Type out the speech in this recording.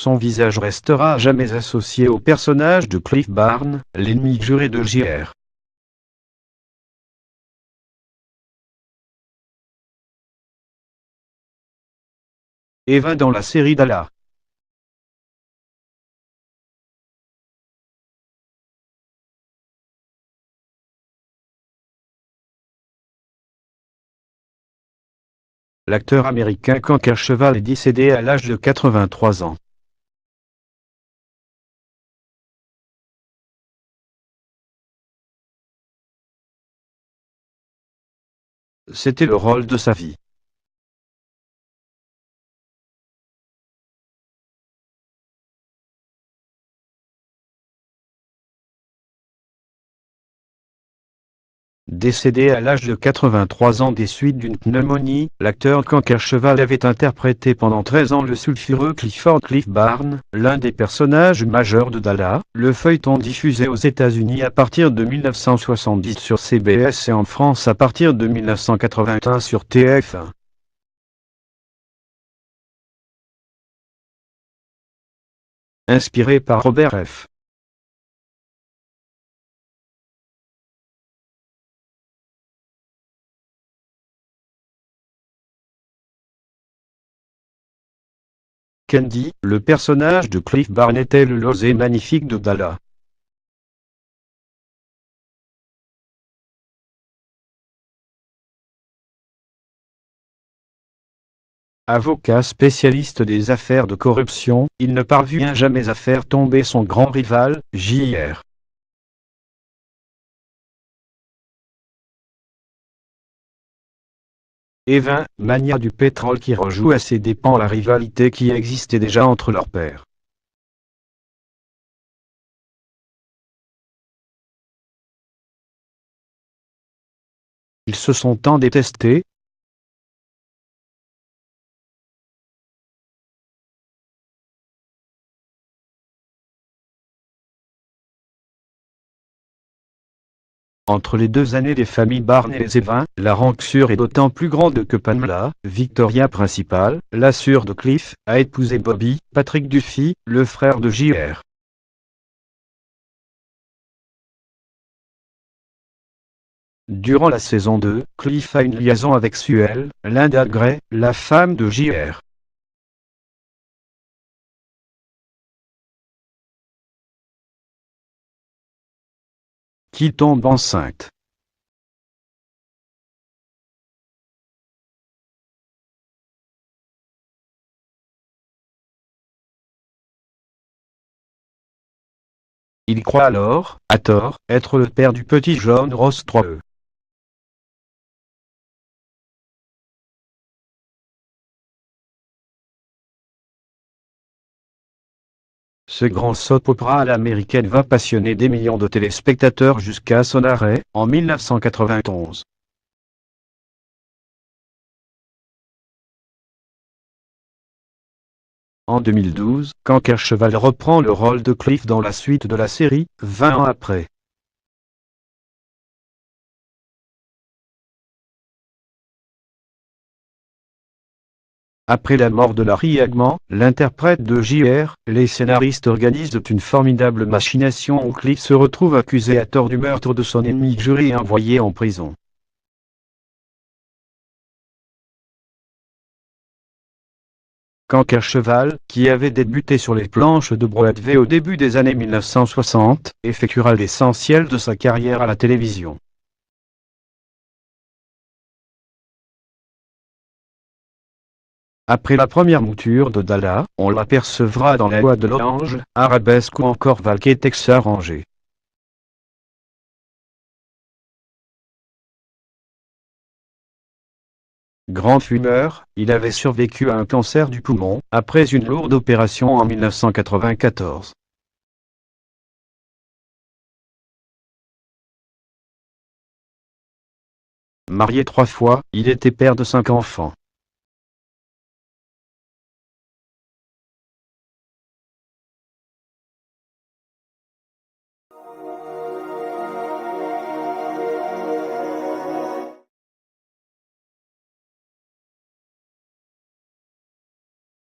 Son visage restera à jamais associé au personnage de Cliff Barnes, l'ennemi juré de J.R. Eva dans la série Dallas. L'acteur américain Cankercheval est décédé à l'âge de 83 ans. C'était le rôle de sa vie. Décédé à l'âge de 83 ans des suites d'une pneumonie, l'acteur Cankercheval avait interprété pendant 13 ans le sulfureux Clifford Cliff Barnes, l'un des personnages majeurs de Dallas, le feuilleton diffusé aux États-Unis à partir de 1970 sur CBS et en France à partir de 1981 sur TF1. Inspiré par Robert F. Candy, le personnage de Cliff Barnes était le losé magnifique de Dallas. Avocat spécialiste des affaires de corruption, il ne parvient jamais à faire tomber son grand rival, J.R. Eva, mania du pétrole qui rejoue à ses dépens la rivalité qui existait déjà entre leurs pères. Ils se sont tant détestés. Entre les deux années des familles Barnes et les Evans, la ranxure est d'autant plus grande que Pamela, Victoria principale, la sœur de Cliff, a épousé Bobby, Patrick Duffy, le frère de J.R. Durant la saison 2, Cliff a une liaison avec Suelle, Linda Gray, la femme de J.R. qui tombe enceinte. Il croit alors, à tort, être le père du petit John Ross III. Ce grand soap opera à l'américaine va passionner des millions de téléspectateurs jusqu'à son arrêt, en 1991. En 2012, Cankercheval reprend le rôle de Cliff dans la suite de la série, 20 ans après. Après la mort de Larry Hagman, l'interprète de J.R., les scénaristes organisent une formidable machination où Cliff se retrouve accusé à tort du meurtre de son ennemi juré et envoyé en prison. Cankercheval, qui avait débuté sur les planches de Broadway au début des années 1960, effectuera l'essentiel de sa carrière à la télévision. Après la première mouture de Dallas, on l'apercevra dans La Loi de l'Ange, Arabesque ou encore Valqué Texas Ranger. Grand fumeur, il avait survécu à un cancer du poumon, après une lourde opération en 1994. Marié 3 fois, il était père de 5 enfants.